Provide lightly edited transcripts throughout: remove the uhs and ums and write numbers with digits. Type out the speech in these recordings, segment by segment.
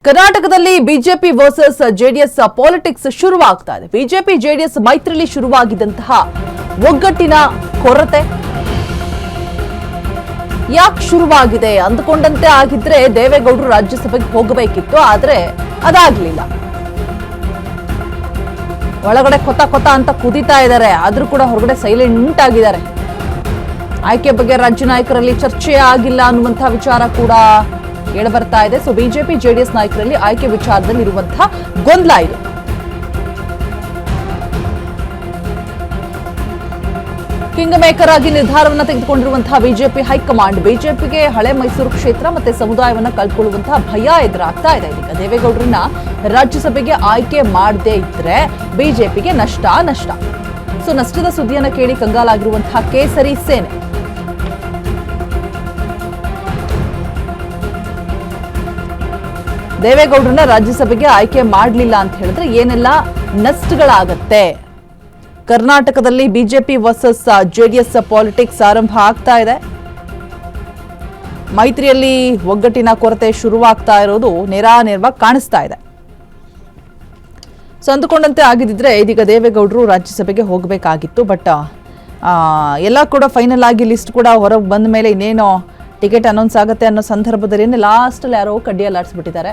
ಕರ್ನಾಟಕದಲ್ಲಿ BJP versus JDS politics ಶುರುವಾಗ್ತಾ ಇದೆ. BJP JDS ಮೈತ್ರಿಯಲ್ಲಿ ಶುರುವಾಗಿದ್ದಂತಹ ಒಗ್ಗಟ್ಟಿನ ಕೊರತೆ ಯಾಕೆ ಶುರುವಾಗಿದೆ ಅಂದುಕೊಂಡಂತೆ ಆಗಿದ್ರೆ ದೇವೇಗೌಡರು ರಾಜ್ಯಸಭೆಗೆ ಹೋಗಬೇಕಿತ್ತು, ಆದ್ರೆ ಅದಾಗ್ಲಿಲ್ಲ. ಒಳಗಡೆ ಕೊತ ಅಂತ ಕುದೀತಾ ಇದ್ದಾರೆ, ಆದ್ರೂ ಕೂಡ ಹೊರಗಡೆ ಸೈಲೆಂಟ್ ಆಗಿದ್ದಾರೆ. ಆಯ್ಕೆ ಬಗ್ಗೆ ರಾಜ್ಯ ನಾಯಕರಲ್ಲಿ ಚರ್ಚೆ ಆಗಿಲ್ಲ ಅನ್ನುವಂತಹ ವಿಚಾರ ಕೂಡ ಕೇಳಬರ್ತಾ ಇದೆ. ಸೊ ಬಿಜೆಪಿ ಜೆಡಿಎಸ್ ನಾಯಕರಲ್ಲಿ ಆಯ್ಕೆ ವಿಚಾರದಲ್ಲಿ ಇರುವಂತಹ ಗೊಂದಲ ಇದು. ಕಿಂಗ್ ಮೇಕರ್ ಆಗಿ ನಿರ್ಧಾರವನ್ನು ತೆಗೆದುಕೊಂಡಿರುವಂತಹ ಬಿಜೆಪಿ ಹೈಕಮಾಂಡ್ ಬಿಜೆಪಿಗೆ ಹಳೆ ಮೈಸೂರು ಕ್ಷೇತ್ರ ಮತ್ತೆ ಸಮುದಾಯವನ್ನು ಕಳ್ಕೊಳ್ಳುವಂತಹ ಭಯ ಎದುರಾಗ್ತಾ ಇದೆ. ಈಗ ದೇವೇಗೌಡರನ್ನ ರಾಜ್ಯಸಭೆಗೆ ಆಯ್ಕೆ ಮಾಡದೇ ಇದ್ರೆ ಬಿಜೆಪಿಗೆ ನಷ್ಟ. ಸೊ ನಷ್ಟದ ಸುದ್ದಿಯನ್ನು ಕೇಳಿ ಕಂಗಾಲಾಗಿರುವಂತಹ ಕೇಸರಿ ಸೇನೆ ದೇವೇಗೌಡರನ್ನ ರಾಜ್ಯಸಭೆಗೆ ಆಯ್ಕೆ ಮಾಡಲಿಲ್ಲ ಅಂತ ಹೇಳಿದ್ರೆ ಏನೆಲ್ಲ ನಷ್ಟಗಳಾಗತ್ತೆ. ಕರ್ನಾಟಕದಲ್ಲಿ ಬಿಜೆಪಿ ವರ್ಸಸ್ ಜೆಡಿಎಸ್ ಪಾಲಿಟಿಕ್ಸ್ ಆರಂಭ ಆಗ್ತಾ ಇದೆ. ಮೈತ್ರಿಯಲ್ಲಿ ಒಗ್ಗಟ್ಟಿನ ಕೊರತೆ ಶುರುವಾಗ್ತಾ ಇರೋದು ನೇರವಾಗಿ ಕಾಣಿಸ್ತಾ ಇದೆ. ಸೊ ಅಂದುಕೊಂಡಂತೆ ಆಗಿದ್ದಿದ್ರೆ ಇದೀಗ ದೇವೇಗೌಡರು ರಾಜ್ಯಸಭೆಗೆ ಹೋಗಬೇಕಾಗಿತ್ತು. ಬಟ್ ಎಲ್ಲ ಕೂಡ ಫೈನಲ್ ಆಗಿ ಲಿಸ್ಟ್ ಕೂಡ ಹೊರಗೆ ಬಂದ ಮೇಲೆ ಇನ್ನೇನೋ ಟಿಕೆಟ್ ಅನೌನ್ಸ್ ಆಗುತ್ತೆ ಅನ್ನೋ ಸಂದರ್ಭದಲ್ಲಿ ಲಾಸ್ಟಲ್ಲಿ ಯಾರೋ ಕಡ್ಡಿಯಲ್ಲಾಡಿಸ್ಬಿಟ್ಟಿದ್ದಾರೆ.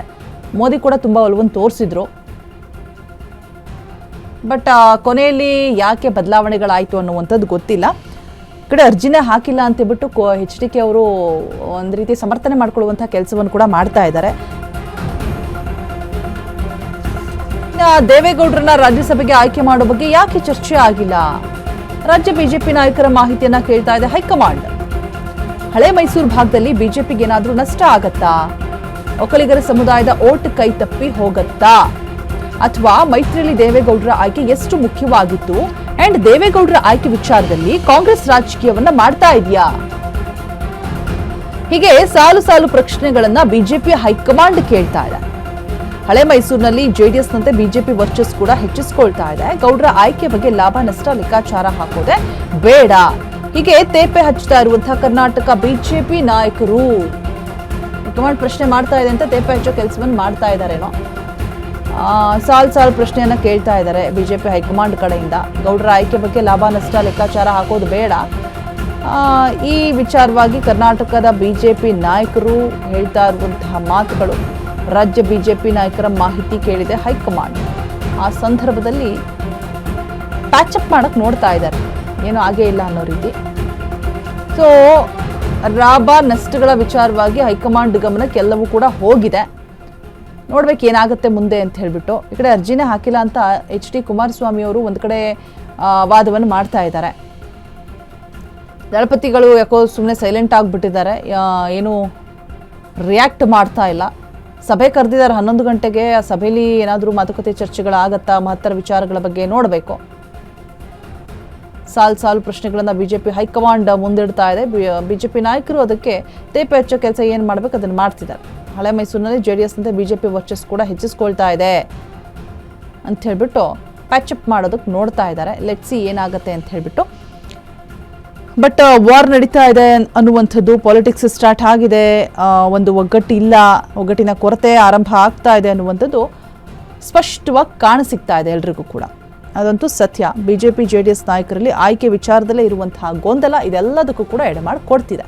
ಮೋದಿ ಕೂಡ ತುಂಬ ಒಲವನ್ನು ತೋರಿಸಿದ್ರು. ಬಟ್ ಕೊನೆಯಲ್ಲಿ ಯಾಕೆ ಬದಲಾವಣೆಗಳಾಯಿತು ಅನ್ನುವಂಥದ್ದು ಗೊತ್ತಿಲ್ಲ. ಕಡೆ ಅರ್ಜಿನೇ ಹಾಕಿಲ್ಲ ಅಂತೇಳ್ಬಿಟ್ಟು HDK ಅವರು ಒಂದು ರೀತಿ ಸಮರ್ಥನೆ ಮಾಡ್ಕೊಳ್ಳುವಂಥ ಕೆಲಸವನ್ನು ಕೂಡ ಮಾಡ್ತಾ ಇದ್ದಾರೆ. ದೇವೇಗೌಡರನ್ನ ರಾಜ್ಯಸಭೆಗೆ ಆಯ್ಕೆ ಮಾಡೋ ಬಗ್ಗೆ ಯಾಕೆ ಚರ್ಚೆ ಆಗಿಲ್ಲ? ರಾಜ್ಯ ಬಿಜೆಪಿ ನಾಯಕರ ಮಾಹಿತಿಯನ್ನ ಕೇಳ್ತಾ ಇದೆ ಹೈಕಮಾಂಡ್. ಹಳೆ ಮೈಸೂರು ಭಾಗದಲ್ಲಿ ಬಿಜೆಪಿಗೆ ಏನಾದ್ರೂ ನಷ್ಟ ಆಗತ್ತಾ? ಒಕ್ಕಲಿಗರ ಸಮುದಾಯದ ಓಟ್ ಕೈ ತಪ್ಪಿ ಹೋಗತ್ತಾ? ಅಥವಾ ಮೈತ್ರಿಯಲ್ಲಿ ದೇವೇಗೌಡರ ಆಯ್ಕೆ ಎಷ್ಟು ಮುಖ್ಯವಾಗಿತ್ತು ಅಂಡ್ ದೇವೇಗೌಡರ ಆಯ್ಕೆ ವಿಚಾರದಲ್ಲಿ ಕಾಂಗ್ರೆಸ್ ರಾಜಕೀಯವನ್ನ ಮಾಡ್ತಾ ಇದೆಯಾ? ಹೀಗೆ ಸಾಲು ಪ್ರಶ್ನೆಗಳನ್ನ ಬಿಜೆಪಿ ಹೈಕಮಾಂಡ್ ಕೇಳ್ತಾ ಇದೆ. ಹಳೆ ಮೈಸೂರಿನಲ್ಲಿ ಜೆಡಿಎಸ್ನಂತೆ ಬಿಜೆಪಿ ವರ್ಚಸ್ ಕೂಡ ಹೆಚ್ಚಿಸಿಕೊಳ್ತಾ ಇದೆ. ಗೌಡರ ಆಯ್ಕೆ ಬಗ್ಗೆ ಲಾಭ ನಷ್ಟ ಲೆಕ್ಕಾಚಾರ ಹಾಕೋದೆ ಬೇಡ, ಹೀಗೆ ತೇಪೆ ಹಚ್ಚುತ್ತಾ ಇರುವಂತಹ ಕರ್ನಾಟಕ ಬಿಜೆಪಿ ನಾಯಕರು ಹೈಕಮಾಂಡ್ ಪ್ರಶ್ನೆ ಮಾಡ್ತಾ ಇದೆ ಅಂತ ತೇಪೆ ಹಚ್ಚೋ ಕೆಲಸವನ್ನು ಮಾಡ್ತಾ ಇದ್ದಾರೇನೋ. ಸಾಲು ಪ್ರಶ್ನೆಯನ್ನ ಕೇಳ್ತಾ ಇದ್ದಾರೆ ಬಿಜೆಪಿ ಹೈಕಮಾಂಡ್ ಕಡೆಯಿಂದ. ಗೌಡರ ಆಯ್ಕೆ ಬಗ್ಗೆ ಲಾಭ ನಷ್ಟ ಲೆಕ್ಕಾಚಾರ ಹಾಕೋದು ಬೇಡ, ಈ ವಿಚಾರವಾಗಿ ಕರ್ನಾಟಕದ ಬಿಜೆಪಿ ನಾಯಕರು ಹೇಳ್ತಾ ಇರುವಂತಹ ಮಾತುಗಳು. ರಾಜ್ಯ ಬಿಜೆಪಿ ನಾಯಕರ ಮಾಹಿತಿ ಕೇಳಿದೆ ಹೈಕಮಾಂಡ್. ಆ ಸಂದರ್ಭದಲ್ಲಿ ಪ್ಯಾಚಪ್ ಮಾಡಕ್ ನೋಡ್ತಾ ಇದ್ದಾರೆ, ಏನೂ ಆಗೇ ಇಲ್ಲ ಅನ್ನೋ ರೀತಿ. ಸೊ ಲಾಭ ನಷ್ಟಗಳ ವಿಚಾರವಾಗಿ ಹೈಕಮಾಂಡ್ ಗಮನಕ್ಕೆ ಎಲ್ಲವೂ ಕೂಡ ಹೋಗಿದೆ. ನೋಡ್ಬೇಕು ಏನಾಗುತ್ತೆ ಮುಂದೆ ಅಂತ ಹೇಳ್ಬಿಟ್ಟು. ಈ ಕಡೆ ಅರ್ಜಿನೇ ಹಾಕಿಲ್ಲ ಅಂತ HD ಕುಮಾರಸ್ವಾಮಿ ಅವರು ಒಂದು ಕಡೆ ವಾದವನ್ನು ಮಾಡ್ತಾ ಇದ್ದಾರೆ. ದಳಪತಿಗಳು ಯಾಕೋ ಸುಮ್ಮನೆ ಸೈಲೆಂಟ್ ಆಗಿಬಿಟ್ಟಿದ್ದಾರೆ, ಏನು ರಿಯಾಕ್ಟ್ ಮಾಡ್ತಾ ಇಲ್ಲ. ಸಭೆ ಕರೆದಿದ್ದಾರೆ 11 ಗಂಟೆಗೆ. ಆ ಸಭೆಯಲ್ಲಿ ಏನಾದರೂ ಮಾತುಕತೆ ಚರ್ಚೆಗಳಾಗತ್ತಾ ಮಹತ್ತರ ವಿಚಾರಗಳ ಬಗ್ಗೆ ನೋಡಬೇಕು. ಸಾಲು ಪ್ರಶ್ನೆಗಳನ್ನ ಬಿಜೆಪಿ ಹೈಕಮಾಂಡ್ ಮುಂದಿಡ್ತಾ ಇದೆ. ಬಿಜೆಪಿ ನಾಯಕರು ಅದಕ್ಕೆ ತೇಪೆ ಹಚ್ಚೋ ಕೆಲಸ ಏನು ಮಾಡಬೇಕು ಅದನ್ನು ಮಾಡ್ತಿದ್ದಾರೆ. ಹಳೆ ಮೈಸೂರಿನಲ್ಲಿ ಜೆಡಿಎಸ್ನಂತೆ ಬಿಜೆಪಿ ವರ್ಚಸ್ ಕೂಡ ಹೆಚ್ಚಿಸ್ಕೊಳ್ತಾ ಇದೆ ಅಂತ ಹೇಳ್ಬಿಟ್ಟು ಪ್ಯಾಚಪ್ ಮಾಡೋದಕ್ಕೆ ನೋಡ್ತಾ ಇದ್ದಾರೆ. ಲೆಟ್ಸ್ ಸಿ ಏನಾಗುತ್ತೆ ಅಂತ ಹೇಳ್ಬಿಟ್ಟು. ಬಟ್ ವಾರ್ ನಡೀತಾ ಇದೆ ಅನ್ನುವಂಥದ್ದು, ಪಾಲಿಟಿಕ್ಸ್ ಸ್ಟಾರ್ಟ್ ಆಗಿದೆ, ಒಂದು ಒಗ್ಗಟ್ಟಿನ ಕೊರತೆ ಆರಂಭ ಆಗ್ತಾ ಇದೆ ಅನ್ನುವಂಥದ್ದು ಸ್ಪಷ್ಟವಾಗಿ ಕಾಣಸಿಗ್ತಾ ಇದೆ ಎಲ್ರಿಗೂ ಕೂಡ. ಅದಂತೂ ಸತ್ಯ. ಬಿಜೆಪಿ ಜೆಡಿಎಸ್ ನಾಯಕರಲ್ಲಿ ಆಯ್ಕೆ ವಿಚಾರದಲ್ಲೇ ಇರುವಂತಹ ಗೊಂದಲ ಇದೆಲ್ಲದಕ್ಕೂ ಕೂಡ ಎಡೆಮಾಡಿ ಕೊಡ್ತಿದೆ.